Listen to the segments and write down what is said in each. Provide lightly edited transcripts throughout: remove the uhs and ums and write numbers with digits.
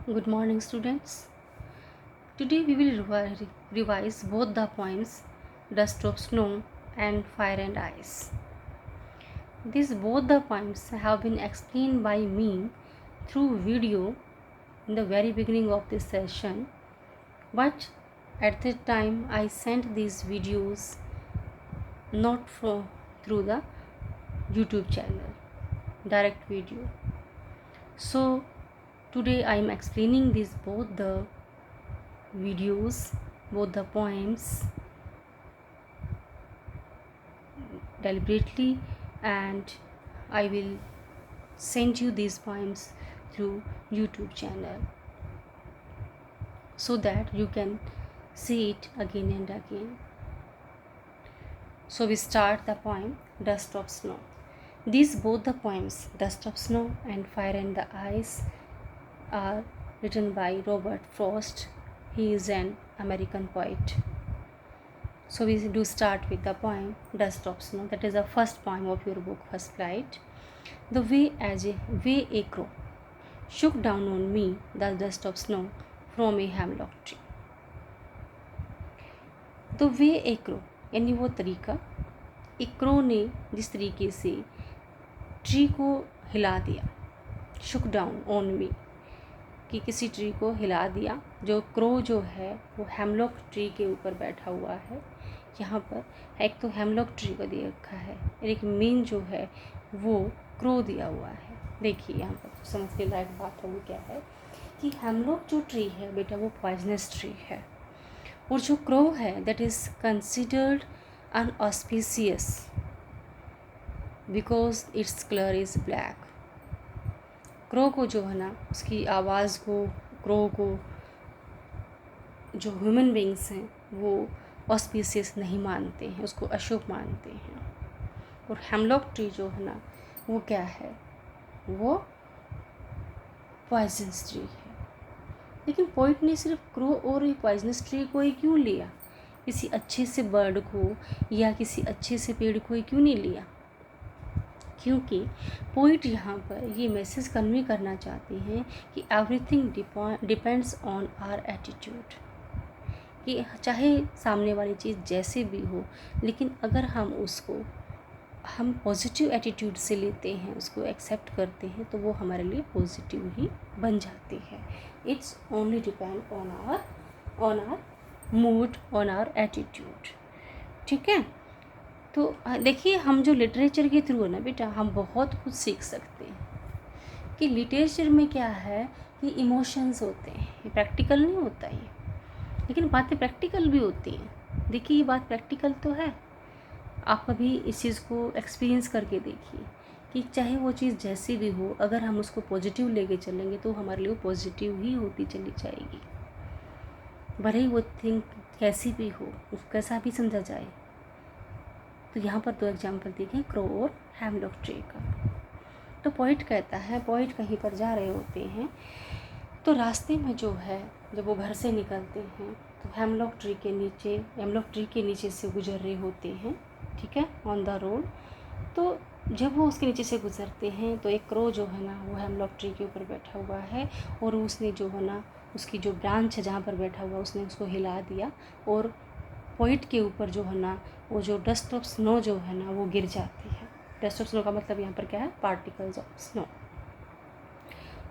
Good morning, students. Today we will revise both the poems Dust of Snow and Fire and Ice. These both the poems have been explained by me through video in the very beginning of this session, but at that time I sent these videos not through the YouTube channel, direct video. So today I am explaining these both the videos, both the poems deliberately, and I will send you these poems through YouTube channel so that you can see it again and again. So we start the poem Dust of Snow. These both the poems Dust of Snow and Fire and the Ice are written by Robert Frost. He is an American poet. So we do start with the poem Dust of Snow. That is the first poem of your book, First Flight. The way a crow shook down on me the dust of snow from a hemlock tree. The way a crow यानी वो तरीका, एक crow ने जिस तरीके से tree को हिला दिया, शुक डाउन ऑन मी, कि किसी ट्री को हिला दिया. जो क्रो जो है वो हेमलॉक ट्री के ऊपर बैठा हुआ है. यहाँ पर एक तो हेमलॉक ट्री को दे रखा है और एक मेन जो है वो क्रो दिया हुआ है. देखिए यहाँ पर समझ के लायक बात है वो क्या है कि हेमलॉक जो ट्री है बेटा वो पॉइजनस ट्री है, और जो क्रो है that is considered inauspicious because its colour is black. Crow को जो है ना उसकी आवाज़ को, क्रो को जो ह्यूमन बींग्स हैं वो ऑस्पिशियस नहीं मानते हैं, उसको अशुभ मानते हैं. और हेमलॉक ट्री जो है ना वो क्या है, वो पॉइजनस ट्री है. लेकिन पोइट ने सिर्फ क्रो और पॉइजनस ट्री को ही क्यों लिया, किसी अच्छे से बर्ड को या किसी अच्छे से पेड़ को ही क्यों नहीं लिया? क्योंकि पोइट यहाँ पर ये मैसेज कन्वे करना चाहते हैं कि everything depends on our attitude. कि चाहे सामने वाली चीज़ जैसे भी हो, लेकिन अगर हम पॉजिटिव एटीट्यूड से लेते हैं, उसको एक्सेप्ट करते हैं, तो वो हमारे लिए पॉजिटिव ही बन जाती है. It's only depend on our mood, on our attitude. ठीक है. तो देखिए हम जो लिटरेचर के थ्रू है ना बेटा, हम बहुत कुछ सीख सकते हैं. कि लिटरेचर में क्या है कि इमोशंस होते हैं, ये प्रैक्टिकल नहीं होता है, लेकिन बातें प्रैक्टिकल भी होती हैं. देखिए ये बात प्रैक्टिकल तो है. आप कभी इस चीज़ को एक्सपीरियंस करके देखिए कि चाहे वो चीज़ जैसी भी हो, अगर हम उसको पॉजिटिव लेके चलेंगे तो हमारे लिए पॉजिटिव ही होती चली जाएगी. भले ही वो थिंक कैसी भी हो, उसको कैसा भी समझा जाए. तो यहाँ पर दो एग्जाम्पल देखें, क्रो और हेमलॉक ट्री का. तो पोइट कहता है, पोइट कहीं पर जा रहे होते हैं तो रास्ते में जो है जब वो घर से निकलते हैं तो हेमलॉक ट्री के नीचे से गुजर रहे होते हैं. ठीक है, ऑन द रोड. तो जब वो उसके नीचे से गुजरते हैं तो एक क्रो जो है ना वो हेमलॉक ट्री के ऊपर बैठा हुआ है, और उसने जो है ना उसकी जो ब्रांच है जहाँ पर बैठा हुआ उसने उसको हिला दिया, और पोइट के ऊपर जो है ना वो जो डस्ट ऑफ स्नो जो है ना वो गिर जाती है. डस्ट ऑफ स्नो का मतलब यहाँ पर क्या है, पार्टिकल्स ऑफ स्नो.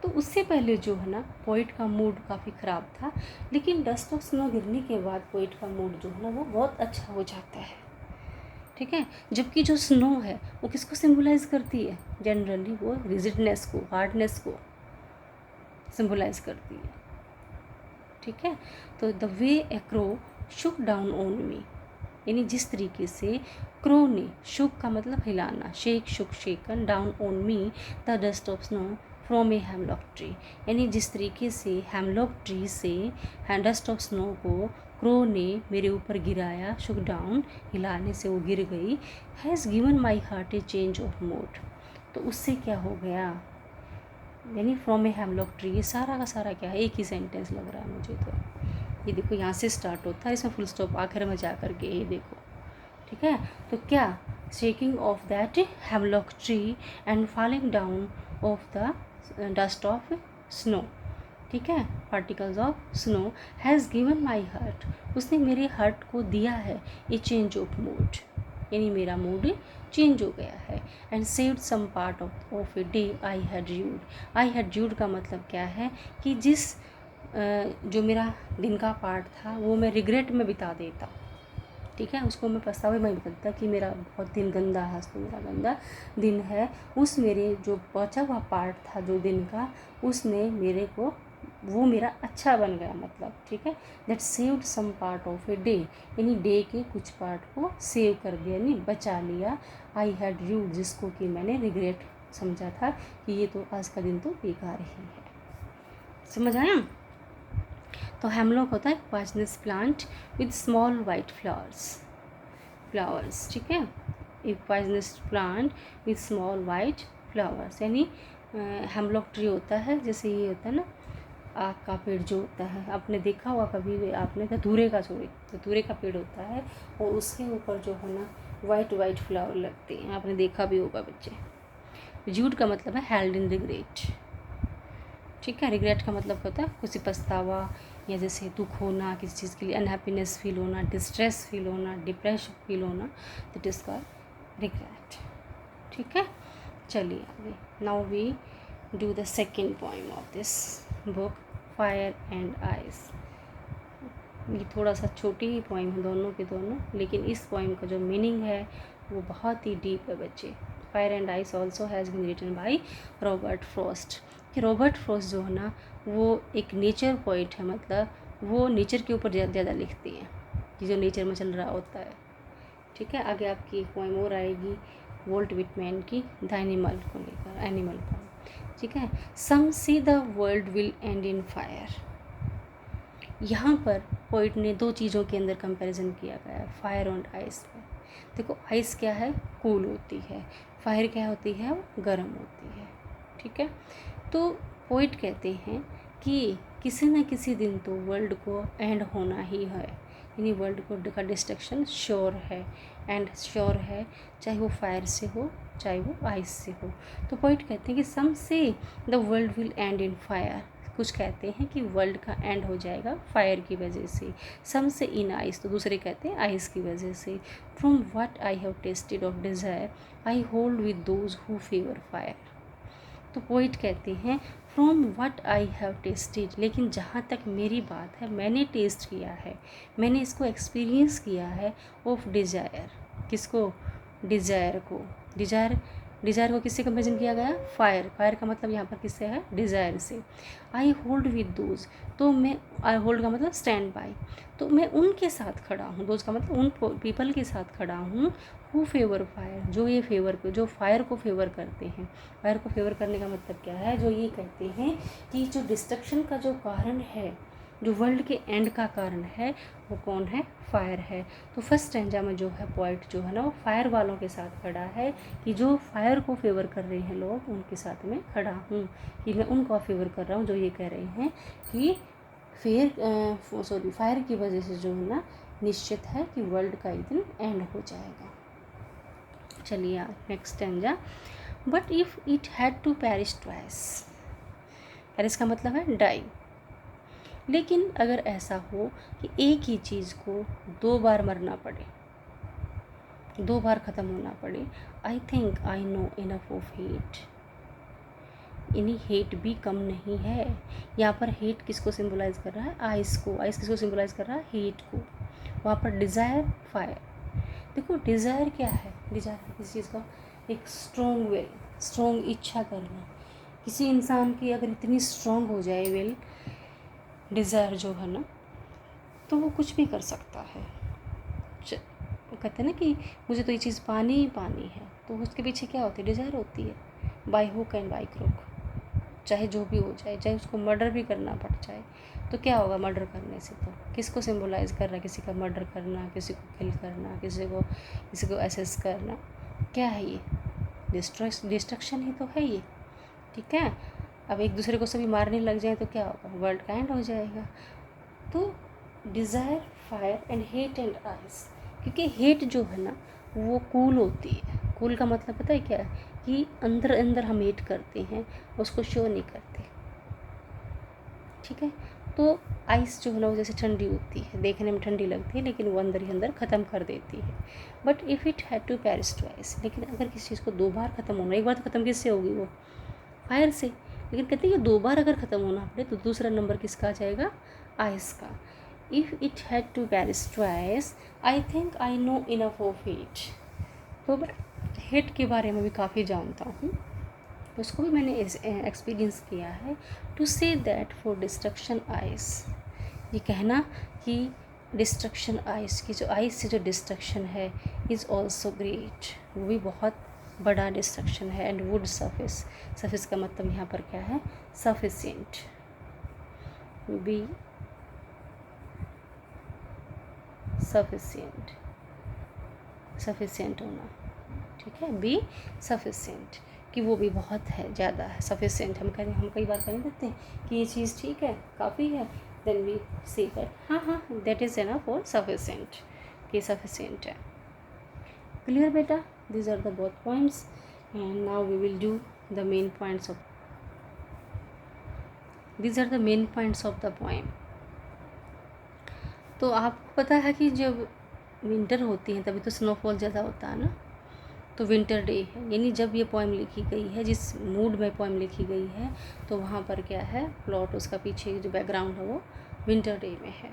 तो उससे पहले जो है ना पोइट का मूड काफ़ी ख़राब था, लेकिन डस्ट ऑफ स्नो गिरने के बाद पोइट का मूड जो है ना वो बहुत अच्छा हो जाता है. ठीक है. जबकि जो स्नो है वो किसको सिंबलाइज करती है, जनरली वो रिजिडनेस को, हार्डनेस को सिंबलाइज करती है. ठीक है. तो the way A crow Shuk down on मी, यानी जिस तरीके से क्रो ने, शुक का मतलब हिलाना, shook shaken, down on me the dust of snow from a hemlock tree, यानी जिस तरीके से हेमलॉक ट्री से डस्ट ऑफ स्नो को क्रो ने मेरे ऊपर गिराया, शुक डाउन, हिलाने से वो गिर गई. Has given my heart A change of mood. तो उससे क्या हो गया, यानी फ्रॉम ए हेमलॉक ट्री, ये सारा का सारा क्या है, एक ही सेंटेंस लग रहा है मुझे. तो ये देखो यहाँ से स्टार्ट होता है, इसमें फुल स्टॉप आखिर में जा कर के ये देखो. ठीक है. तो क्या, shaking of that hemlock tree and falling down of the dust of snow. ठीक है, particles of snow has given my heart, उसने मेरे हार्ट को दिया है ए चेंज ऑफ मूड, यानी मेरा मूड चेंज हो गया है। And saved some part of a day I had rued, I had rued का मतलब क्या है कि जिस जो मेरा दिन का पार्ट था वो मैं रिग्रेट में बिता देता, ठीक है, उसको मैं पछतावे में बिताता कि मेरा बहुत दिन गंदा है, तो मेरा गंदा दिन है, उस मेरे जो बचा हुआ पार्ट था जो दिन का, उसने मेरे को वो मेरा अच्छा बन गया, मतलब ठीक है। That saved some part of a day, यानी डे के कुछ पार्ट को सेव कर दिया, यानी बचा लिया। आई हैड ड्यूड, जिसको कि मैंने रिग्रेट समझा था कि ये तो आज का दिन तो बेकार ही है। समझ आया? तो हेमलॉक होता है poisonous plant with small white flowers, ठीक है, एक poisonous plant with small white flowers, यानी हेमलॉक ट्री होता है, जैसे ये होता है ना आग का पेड़ जो होता है, आपने देखा होगा कभी भी, आपने धतूरे का धतूरे का पेड़ होता है और उसके ऊपर जो है ना वाइट फ्लावर लगते हैं, आपने देखा भी होगा बच्चे। जूड का मतलब है हेल्ड इन रिग्रेट, ठीक है। रिग्रेट का मतलब होता है कुछ पछतावा या जैसे दुख होना, किसी चीज़ के लिए अनहैप्पीनेस फील होना, डिस्ट्रेस फील होना, डिप्रेशन फील होना, दैट इज कॉल्ड रिग्रेट, ठीक है। चलिए आगे, now we do the second poem of this book, fire and ice. ये थोड़ा सा छोटी ही पोएम है दोनों के दोनों, लेकिन इस पोएम का जो मीनिंग है वो बहुत ही डीप है बच्चे। Fire and Ice also has been written by Robert Frost. कि रॉबर्ट फ्रॉस्ट जो है ना वो एक नेचर पोइट है, मतलब वो नेचर के ऊपर ज़्यादा लिखती हैं कि जो नेचर में चल रहा होता है, ठीक है। आगे आपकी एक पोएम और आएगी वोल्ट विटमैन की, द एनिमल को लेकर, एनिमल पोएम, ठीक है। Some say the world will end in fire. यहाँ पर पोइट ने दो चीज़ों के अंदर कंपैरिजन किया गया है, फायर और आइस में। देखो आइस क्या है, कूल होती है, फायर क्या होती है, वो गर्म होती है, ठीक है। तो पोइट कहते हैं कि किसी न किसी दिन तो वर्ल्ड को एंड होना ही है, यानी वर्ल्ड को का डिस्ट्रक्शन श्योर है, एंड श्योर है, चाहे वो फायर से हो चाहे वो आइस से हो। तो पोइट कहते हैं कि सम से the world will end in fire, कुछ कहते हैं कि वर्ल्ड का एंड हो जाएगा फायर की वजह से, सम से इन आइस, तो दूसरे कहते हैं आइस की वजह से। From what I have tested of desire I hold with those who favour fire. तो पोइट कहते हैं from what I have tested, लेकिन जहाँ तक मेरी बात है, मैंने टेस्ट किया है, मैंने इसको एक्सपीरियंस किया है, ऑफ डिज़ायर, किसको, डिज़ायर को। डिज़ायर को किससे कंपेरिजन किया गया, फायर का मतलब यहाँ पर किससे है, डिज़ायर से। आई होल्ड विद दोज, तो मैं, आई होल्ड का मतलब स्टैंड बाय, तो मैं उनके साथ खड़ा हूँ, दोज का मतलब उन पीपल के साथ खड़ा हूँ, हु फेवर फायर, जो ये फेवर को, जो फायर को फेवर करते हैं। फायर को फेवर करने का मतलब क्या है, जो ये कहते हैं कि जो डिस्ट्रक्शन का जो कारण है, जो वर्ल्ड के एंड का कारण है, वो कौन है, फायर है। तो फर्स्ट स्टैंजा में जो है पोइट जो है ना वो फायर वालों के साथ खड़ा है, कि जो फायर को फेवर कर रहे हैं लोग, उनके साथ में खड़ा हूँ, कि मैं उनको फेवर कर रहा हूँ, जो ये कह रहे हैं कि फायर की वजह से जो है ना निश्चित है कि वर्ल्ड का एक दिन एंड हो जाएगा। चलिए next stanza, but if it had to perish twice, perish का मतलब है डाई, लेकिन अगर ऐसा हो कि एक ही चीज़ को दो बार मरना पड़े, दो बार ख़त्म होना पड़े, आई think I know enough of hate, यानी हेट भी कम नहीं है। यहाँ पर हेट किसको सिंबलाइज कर रहा है, आइस को, आइस किसको सिंबलाइज कर रहा है, हेट को। वहाँ पर डिज़ायर, फायर। देखो डिज़ायर क्या है, डिज़ायर किसी चीज़ का एक स्ट्रॉन्ग विल, स्ट्रॉन्ग इच्छा करना। किसी इंसान की अगर इतनी स्ट्रॉन्ग हो जाए विल, डिज़ायर जो है ना, तो वो कुछ भी कर सकता है। वो कहते हैं ना कि मुझे तो ये चीज़ पानी ही पानी है, तो उसके पीछे क्या होती है, डिज़ायर होती है, by hook and by crook, चाहे जो भी हो जाए, चाहे उसको मर्डर भी करना पड़ जाए, तो क्या होगा मर्डर करने से, तो किसको सिंबलाइज कर रहा है, किसी का मर्डर करना, किसी को किल करना, किसी को एसेस करना, क्या है ये, डिस्ट्रक्शन ही तो है ये, ठीक है। अब एक दूसरे को सभी मारने लग जाए तो क्या होगा, वर्ल्ड का एंड हो जाएगा। तो desire, fire and hate and ice, क्योंकि हेट जो है ना वो कूल होती है। कूल का मतलब पता है क्या है, कि अंदर अंदर हम हेट करते हैं, उसको शो नहीं करते, ठीक है। तो आइस जो है ना वो जैसे ठंडी होती है, देखने में ठंडी लगती है लेकिन वो अंदर ही अंदर ख़त्म कर देती है। But if it had to perish twice, लेकिन अगर किसी चीज़ को 2 बार ख़त्म होना, एक बार तो ख़त्म किससे होगी वो, फायर से, लेकिन कहते हैं कि 2 बार अगर ख़त्म होना पड़े तो दूसरा नंबर किसका आ जाएगा, आइस का। If it had to perish twice I think I know enough of it. तो मैं हेट के बारे में भी काफ़ी जानता हूँ, उसको भी मैंने एक्सपीरियंस किया है। To say that for destruction ice, ये कहना कि डिस्ट्रक्शन आइस की, जो आइस से जो डिस्ट्रक्शन है, इज़ ऑल्सो ग्रेट, वो भी बहुत बड़ा डिस्ट्रक्शन है। एंड वुड सरफेस, सरफेस का मतलब यहाँ पर क्या है, सफिशिएंट, बी सफिशिएंट, सफिशिएंट होना, ठीक है, बी सफिशिएंट, कि वो भी बहुत है, ज़्यादा है, सफिशिएंट। हम कई बार कह देते हैं कि ये चीज़ ठीक है, काफ़ी है, देन वी से दैट हाँ दैट इज़ एनफ और सफिशिएंट, कि सफिशिएंट है। क्लियर बेटा, these are the both points and now we will do the main points of, these are the main points of the poem। तो आपको पता है कि जब विंटर होती है तभी तो स्नोफॉल ज़्यादा होता है ना, तो विंटर डे है, यानी जब ये पोएम लिखी गई है, जिस मूड में पोएम लिखी गई है, तो वहाँ पर क्या है, प्लॉट उसका पीछे जो बैकग्राउंड है वो विंटर डे में है,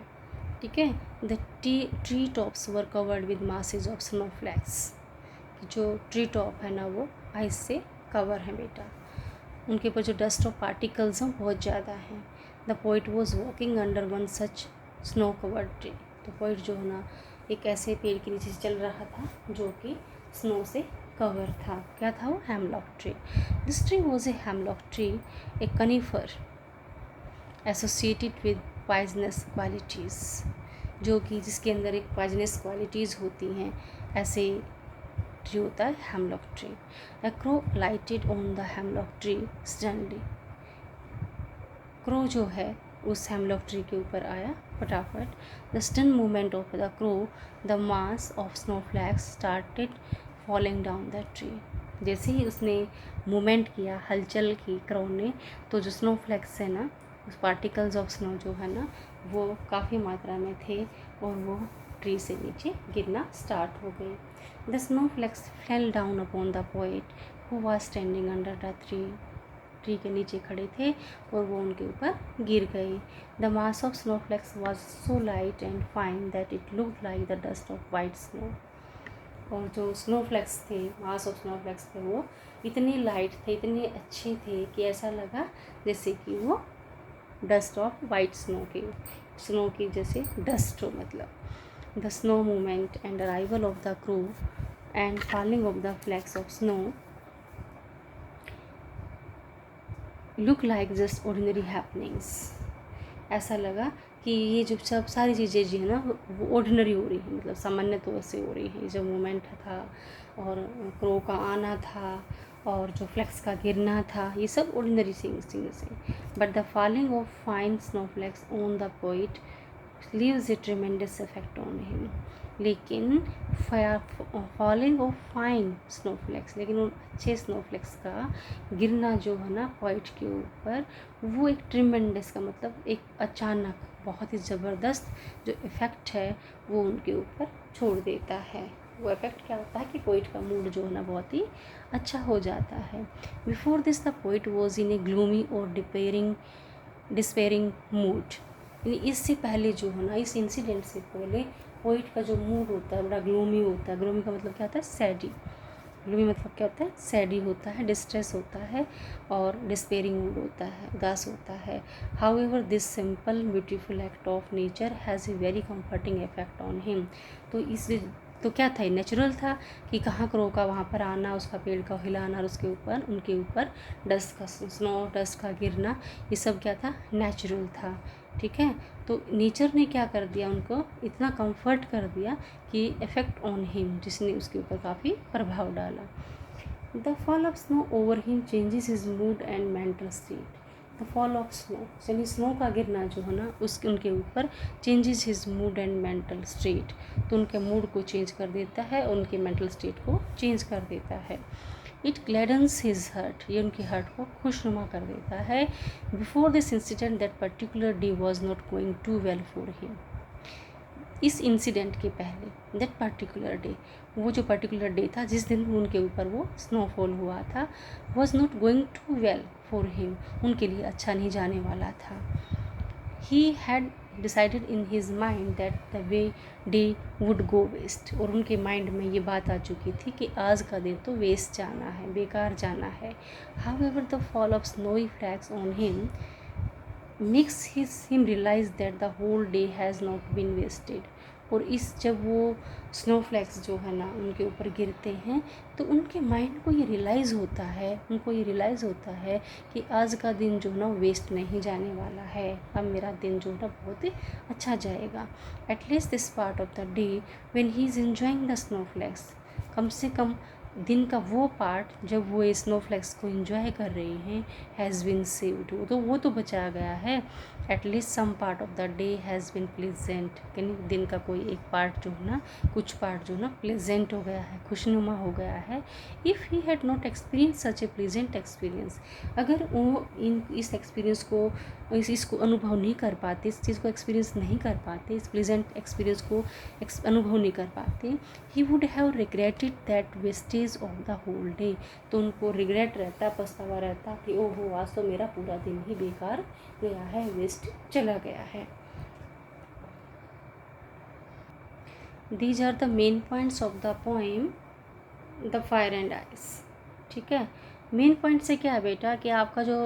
ठीक है। The tree tops were covered with masses of snowflakes, जो ट्री टॉप है ना वो आइस से कवर है बेटा, उनके ऊपर जो डस्ट ऑफ पार्टिकल्स हैं बहुत ज़्यादा हैं। The poet was walking under one such snow covered tree, तो पोइट जो है ना एक ऐसे पेड़ के नीचे चल रहा था जो कि स्नो से कवर था। क्या था वो, hemlock tree. This tree was a hemlock tree, a conifer associated with poisonous qualities, जो कि जिसके अंदर एक पॉइजनस क्वालिटीज़ होती हैं, ऐसे ट्री होता है hemlock tree. A crow lighted on the hemlock tree suddenly, crow जो है उस हेमलॉक ट्री के ऊपर आया फटाफट। The sudden movement of the crow, the mass of snowflakes started falling down the tree, जैसे ही उसने मूवमेंट किया, हलचल की क्रो ने, तो जो स्नोफ्लैक्स है ना, उस पार्टिकल्स ऑफ स्नो जो है ना वो काफ़ी मात्रा में थे और वो ट्री से नीचे गिरना स्टार्ट हो गई। The snowflakes fell down upon the poet who was standing under the tree, tree के नीचे खड़े थे और वो उनके ऊपर गिर गए। The mass of snowflakes was so light and fine that it looked like the dust of white snow, और जो स्नोफ्लैक्स थे, मास ऑफ स्नोफ्लैक्स थे, वो इतने लाइट थे, इतने अच्छे थे कि ऐसा लगा जैसे कि वो डस्ट ऑफ वाइट स्नो की जैसे डस्ट हो, मतलब। The snow movement and arrival of the crow and falling of the flakes of snow look like just ordinary happenings, ऐसा लगा कि ये जो सब सारी चीज़ें जो है ना वो ऑर्डिनरी हो रही हैं, मतलब सामान्य तौर से हो रही हैं। जो मूवमेंट था और क्रो का आना था और जो फ्लैक्स का गिरना था, ये सब ऑर्डिनरी थिंग्स हैं। But the falling of fine snowflakes on the poet leaves a tremendous effect on him, लेकिन फॉलिंग ऑफ फाइन स्नोफ्लैक्स, लेकिन उन अच्छे स्नोफ्लैक्स का गिरना जो है ना पोइट के ऊपर, वो एक ट्रेमेंडस का मतलब एक अचानक बहुत ही ज़बरदस्त जो इफ़ेक्ट है वो उनके ऊपर छोड़ देता है। वो इफ़ेक्ट क्या होता है कि पोइट का मूड जो है ना बहुत ही अच्छा हो जाता है। Before this the poet was in A gloomy और डिस्पेयरिंग मूड, यानी इससे पहले जो है ना, इस इंसिडेंट से पहले पोइट का जो मूड होता है बड़ा ग्लूमी होता है। ग्लूमी का मतलब क्या होता है, सैडी। ग्लूमी मतलब क्या होता है, सैडी होता है, डिस्ट्रेस होता है और डिस्पेयरिंग मूड होता है, उदास होता है। However this simple beautiful act of nature has a very comforting effect on him, तो क्या था, नेचुरल था कि कहाँ क्रो का वहाँ पर आना, उसका पेड़ का हिलाना और उसके ऊपर उनके ऊपर डस्ट का स्नो डस्ट का गिरना, ये सब क्या था, नेचुरल था, ठीक है। तो नेचर ने क्या कर दिया, उनको इतना कंफर्ट कर दिया कि इफ़ेक्ट ऑन हिम, जिसने उसके ऊपर काफ़ी प्रभाव डाला। The fall of snow over him changes his mood and mental state. The fall of snow, यानी स्नो का गिरना जो है ना उनके ऊपर changes his mood and mental state, तो उनके मूड को चेंज कर देता है, उनके मेंटल स्टेट को चेंज कर देता है। इट ग्लैडन्स हिज हार्ट, ये उनके हार्ट को खुशनुमा कर देता है। Before this incident that particular day was not going too well for him, इस इंसिडेंट के पहले, दैट पर्टिकुलर डे, वो जो पर्टिकुलर डे था जिस दिन उनके ऊपर वो स्नोफॉल हुआ था, was not going too well for him, उनके लिए अच्छा नहीं जाने वाला था। He had decided in his mind that the way day would go waste, और उनके माइंड में ये बात आ चुकी थी कि आज का दिन तो वेस्ट जाना है, बेकार जाना है। However the fall of snowy flakes on him makes him realize that the whole day has not been wasted, और इस जब वो स्नोफ्लैक्स जो है ना उनके ऊपर गिरते हैं तो उनके माइंड को ये रियलाइज़ होता है, उनको ये रियलाइज़ होता है कि आज का दिन जो ना वेस्ट नहीं जाने वाला है, अब मेरा दिन जो ना बहुत ही अच्छा जाएगा। At least this part of the day when he is enjoying the snowflakes, कम से कम दिन का वो पार्ट जब वो स्नोफ्लैक्स को एंजॉय कर रहे हैं, हैज़ बिन सेव्ड, तो वो तो बचा गया है। At least some part of the day has been pleasant, यानी दिन का कोई एक पार्ट जो है ना, कुछ पार्ट जो ना प्लेजेंट हो गया है, खुशनुमा हो गया है। If he had not experience such A pleasant experience, अगर वो इस एक्सपीरियंस को, इस चीज़ को अनुभव नहीं कर पाते, इस चीज़ को एक्सपीरियंस नहीं कर पाते, इस प्लेजेंट एक्सपीरियंस को अनुभव नहीं कर पाते, he would have regretted that wastage of the whole day, तो उनको रिग्रेट रहता, पछतावा रहता कि ओहो आज तो मेरा पूरा दिन ही बेकार गया है, वेस्ट चला गया है। These are the main points of the poem the fire and ice. ठीक है, मेन पॉइंट से क्या है बेटा कि आपका जो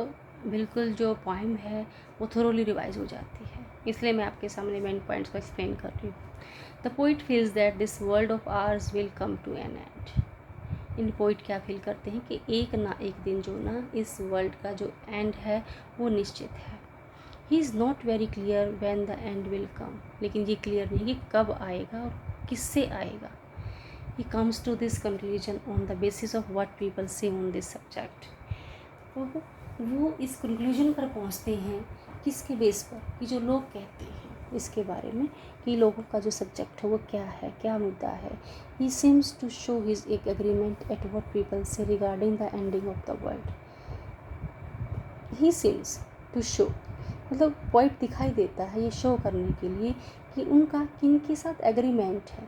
बिल्कुल जो पोएम है वो थोरोली रिवाइज हो जाती है, इसलिए मैं आपके सामने मेन पॉइंट्स को एक्सप्लेन कर रही हूँ। The poet feels that this world of ours will come to an end. इन पोइट क्या फील करते हैं कि एक ना एक दिन जो ना इस वर्ल्ड का जो एंड है वो निश्चित है। He is not very clear when the end will come, लेकिन ये क्लियर नहीं कि कब आएगा और किससे आएगा। He comes to this conclusion on the basis of what people say on this subject, वो इस कंक्लूजन पर पहुंचते हैं किसके बेस पर, कि जो लोग कहते हैं इसके बारे में कि लोगों का जो सब्जेक्ट है वो क्या है, क्या मुद्दा है। He seems to show his एक agreement at what people say regarding the ending of the world. He seems to show, मतलब पॉइंट दिखाई देता है ये शो करने के लिए कि उनका किन के साथ एग्रीमेंट है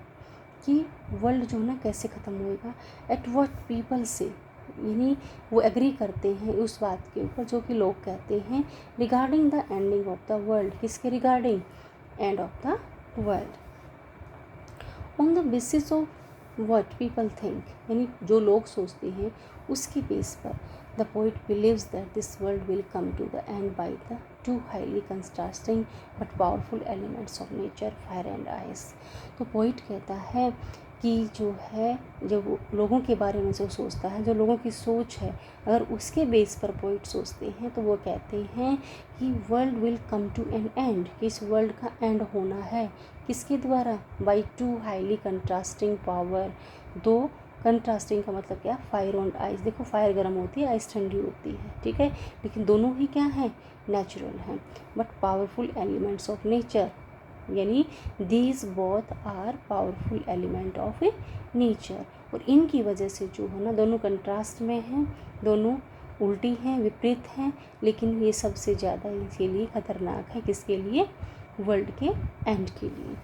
कि वर्ल्ड जो ना कैसे ख़त्म होएगा। एट व्हाट पीपल से, यानी वो एग्री करते हैं उस बात के ऊपर जो कि लोग कहते हैं, regarding the ending of the world, किसके regarding, end of the world. On the basis of what people think, यानी जो लोग सोचते हैं उसकी बेस पर the poet believes that this world will come to the end by the two highly contrasting but powerful elements of nature, fire and ice. तो poet कहता है कि जो है, जब वो लोगों के बारे में जो सोचता है, जो लोगों की सोच है, अगर उसके बेस पर पोइट सोचते हैं तो वो कहते हैं कि world will come to an end, कि इस वर्ल्ड का एंड होना है, किसके द्वारा, by two highly contrasting power. दो कंट्रास्टिंग का मतलब क्या, फायर ऑन आइस, देखो फायर गर्म होती है, आइस ठंडी होती है, ठीक है, लेकिन दोनों ही क्या हैं, नेचुरल हैं, but powerful elements of nature, यानी these both are powerful element of nature. और इनकी वजह से जो है ना दोनों कंट्रास्ट में हैं, दोनों उल्टी हैं, विपरीत हैं, लेकिन ये सबसे ज़्यादा इनके लिए ख़तरनाक है, किसके लिए, वर्ल्ड के एंड के लिए।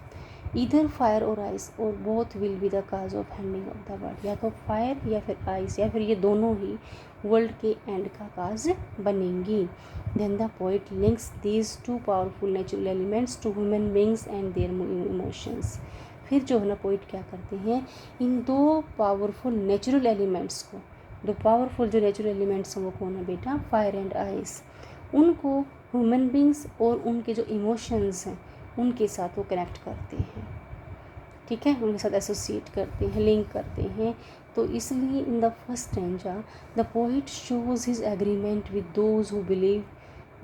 ईदर फायर और आइस और both will be the cause of ending of the world, या तो फायर या फिर आइस या फिर ये दोनों ही वर्ल्ड के एंड का काज बनेंगी। Then the poet links these two powerful natural elements to human beings and their emotions. फिर जो है ना पोइट क्या करते हैं, इन दो पावरफुल नेचुरल एलिमेंट्स को, दो पावरफुल जो नेचुरल एलिमेंट्स हैं वो कौन है बेटा, फायर एंड आइस, उनको ह्यूमन बींग्स और उनके जो इमोशंस हैं उनके साथ वो कनेक्ट करते हैं, ठीक है, उनके साथ एसोसिएट करते हैं, लिंक करते हैं। तो इसलिए in the first stanza the poet shows his agreement with those who believe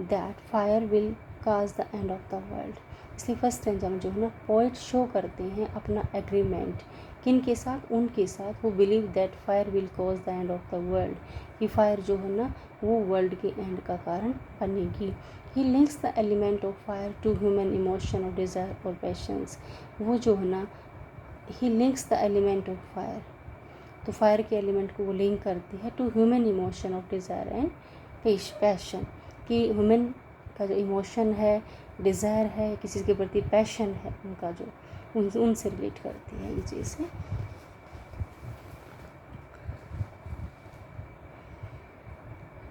that fire will cause the end of the world. इसलिए फर्स्ट स्टैंजा में जो है ना पोइट शो करते हैं अपना एग्रीमेंट, किन के साथ, उनके साथ, वो believe that fire will cause the end of the world, कि फायर जो है ना वो वर्ल्ड के एंड का कारण बनेगी। He links the element of fire to human emotion और डिज़ायर और पैशंस, वो जो है ना he links the element of fire तो फायर के एलिमेंट को वो लिंक करती है to human emotion of desire and passion, कि ह्यूमन का जो इमोशन है, डिज़ायर है, किसी के प्रति पैशन है, उनका जो उनसे रिलेट करती है ये चीज़ें।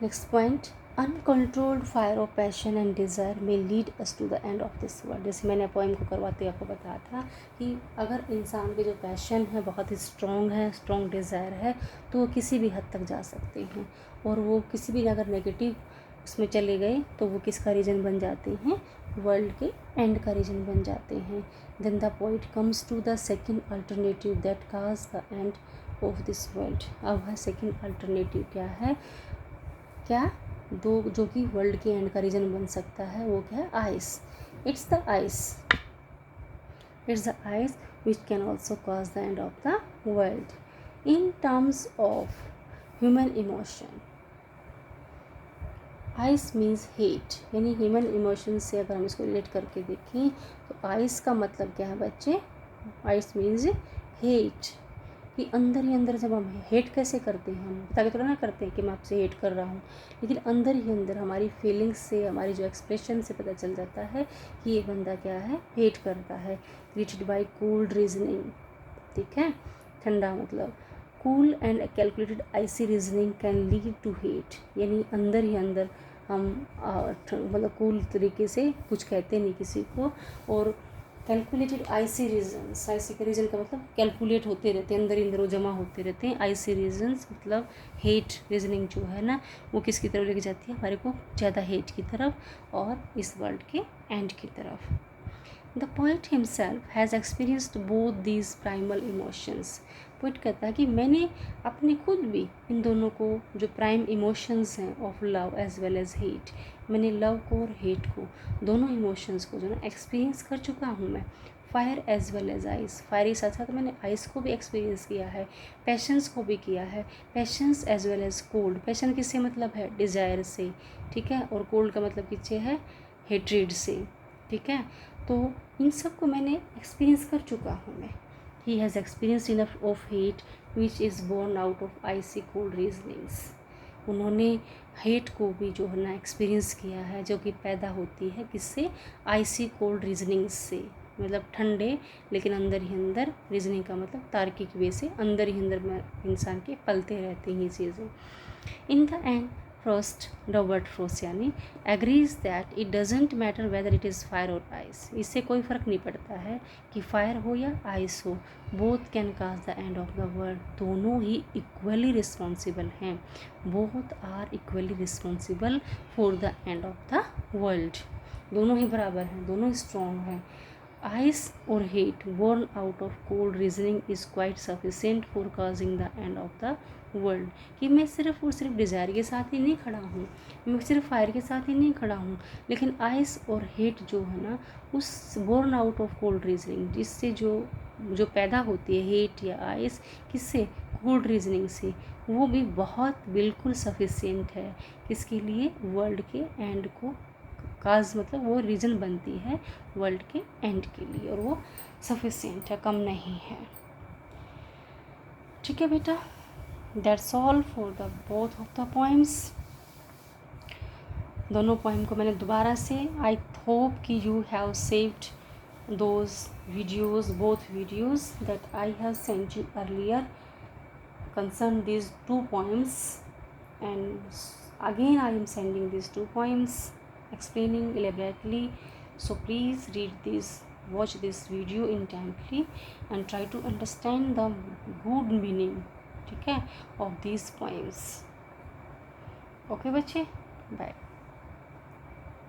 Next point, uncontrolled fire of passion and desire may lead us to the end of this world. जैसे मैंने पोएम को करवाते आपको बताया था कि अगर इंसान के जो पैशन है बहुत ही स्ट्रॉन्ग है, स्ट्रॉन्ग डिज़ायर है, तो वो किसी भी हद तक जा सकते हैं, और वो किसी भी अगर नेगेटिव उसमें चले गए तो वो किसका रीज़न बन जाते हैं, वर्ल्ड के एंड का रीज़न बन जाते हैं। Then the poet comes to the second alternative that cause the end of this world. अब है सेकेंड अल्टरनेटिव क्या है, क्या दो जो कि वर्ल्ड के एंड का रीज़न बन सकता है, वो क्या है, ice. It's the ice which can also cause the end of the world. In terms of human emotion, ice means hate, यानी ह्यूमन इमोशन से अगर हम इसको रिलेट करके देखें तो आइस का मतलब क्या है बच्चे, आइस मीन्स हेट, कि अंदर ही अंदर जब हम हेट कैसे करते हैं, हम ताकि थोड़ा ना करते हैं कि मैं आपसे हेट कर रहा हूँ, लेकिन अंदर ही अंदर हमारी फीलिंग्स से, हमारी जो एक्सप्रेशन से पता चल जाता है कि ये बंदा क्या है, हेट करता है। क्रिएटेड बाय कोल्ड रीजनिंग, ठीक है, ठंडा मतलब cool and calculated icy reasoning can lead to hate, यानी अंदर ही अंदर हम मतलब कूल तरीके से कुछ कहते नहीं किसी को, और कैलकुलेटेड आईसी रीजन्स, आईसी का रीजन का मतलब कैलकुलेट होते रहते हैं, अंदर ही अंदर वो जमा होते रहते हैं। आईसी रीजन्स मतलब हेट रीजनिंग जो है ना, वो किसकी तरफ लेके जाती है, हमारे को ज़्यादा हेट की तरफ और इस वर्ल्ड के एंड की तरफ। The poet himself has experienced both these primal emotions. Poet कहता है कि मैंने अपने खुद भी इन दोनों को, जो प्राइम इमोशंस हैं of love as well as hate, मैंने लव को और हेट को, दोनों इमोशंस को जो ना एक्सपीरियंस कर चुका हूँ मैं। Fire as well as ice, fire के साथ साथ मैंने आइस को भी एक्सपीरियंस किया है, पैशंस को भी किया है, passions as well as cold. Passion किससे मतलब है, डिज़ायर से, ठीक है, और कोल्ड का मतलब किससे है, हेट्रेड से, ठीक है। तो इन सब को मैंने एक्सपीरियंस कर चुका हूँ मैं। He has experience enough of hate which is born out of icy cold reasonings. उन्होंने हेट को भी जो है ना एक्सपीरियंस किया है, जो कि पैदा होती है किससे, आइसी कोल्ड रीजनिंग्स से, मतलब ठंडे लेकिन अंदर ही अंदर, रीजनिंग का मतलब तार्किक वे से अंदर ही अंदर इंसान के पलते रहते हैं ये चीज़ें। In the end first Robert Frost यानी agrees that it doesn't matter whether it is fire और आइस, इससे कोई फ़र्क नहीं पड़ता है कि फायर हो या आइस हो, both can cause the end of the world, दोनों ही इक्वली रिस्पॉन्सिबल हैं, both are equally responsible for the end of the world, दोनों ही बराबर हैं, दोनों ही स्ट्रॉन्ग हैं। आइस और hate born out of cold reasoning is quite sufficient for causing the end of the world, कि मैं सिर्फ और सिर्फ डिज़ायर के साथ ही नहीं खड़ा हूँ, मैं सिर्फ फायर के साथ ही नहीं खड़ा हूँ, लेकिन आइस और हेट जो है ना, उस born out of cold reasoning, जिससे जो पैदा होती है हेट या आइस, किससे, कोल्ड रीजनिंग से, वो भी बहुत बिल्कुल सफिशिएंट है किसके लिए, वर्ल्ड के एंड को, काज मतलब वो रीज़न बनती है वर्ल्ड के एंड के लिए, और वो सफिशिएंट है, कम नहीं है। ठीक है बेटा, that's all for the both of the poems. दोनों पोएम को मैंने दोबारा से, आई होप कि you have saved those videos, both videos that I have sent you earlier concern these two poems, and again I am sending these two poems explaining elaborately, so please read this, watch this video intently and try to understand the good meaning, ठीक है, of these poems. Okay बच्चे, bye.